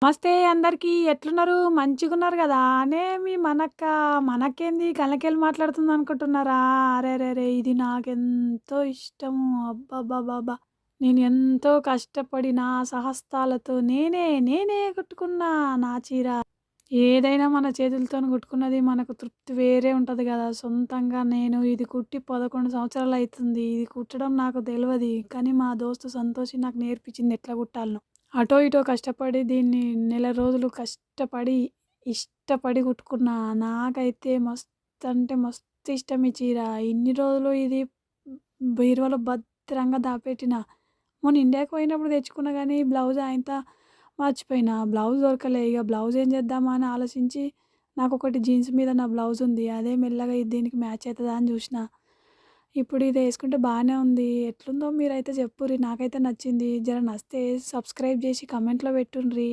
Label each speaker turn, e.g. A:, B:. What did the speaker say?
A: నమస్తే అందరికీ. ఎట్లున్నారు? మంచిగున్నారు గదా! మీ మనక్క. మనకేంది కళ్ళకెళ్ళి మాట్లాడుతుందనుకుంటున్నారా? అరెరెరే! ఇది నాకెంతో ఇష్టము. అబ్బబ్బబ్బబ్బా! నేను ఎంతో కష్టపడి నా స్వహస్తాలతో నేనే కుట్టుకున్నా నా చీర. ఏదైనా మన చేతులతోని కుట్టుకున్నది మనకు తృప్తి వేరే ఉంటది గదా! సొంతంగా నేను ఇది కుట్టి 11 సంవత్సరాలయితుంది. ఇది కుట్టడం నాకు తెలవది. కానీ మా దోస్తు సంతోషి నాకు నేర్పించింది ఎట్లా కుట్టాలనో. అటో ఇటో కష్టపడి దీన్ని నెల రోజులు కష్టపడి, ఇష్టపడి కుట్టుకున్నా. నాకైతే మస్త్ మస్తు ఇష్టం ఈ చీర. ఇన్ని రోజులు ఇది బీరువాలో భద్రంగా దాపెట్టిన. మొన్న ఇండియాకి పోయినప్పుడు తెచ్చుకున్నా గానీ బ్లౌజ్ ఆయంత మర్చిపోయినా. బ్లౌజ్ దొరకలే. ఇగ బ్లౌజ్ ఏం చేద్దామా అని ఆలోచించి నాకొకటి జీన్స్ మీద నా బ్లౌజ్ ఉంది. అదే మెల్లగా ఇది దీనికి మ్యాచ్ అయితదా అని జూషిన. ఇప్పుడు ఇది యేసుకుంటే బానే ఉంది. ఎట్లుందో మీరైతే చెప్పుర్రి. నాకైతే నచ్చింది. జర నచ్చితే సబ్స్క్రైబ్ జేసి కామెంట్‌లో పెట్టుండ్రి.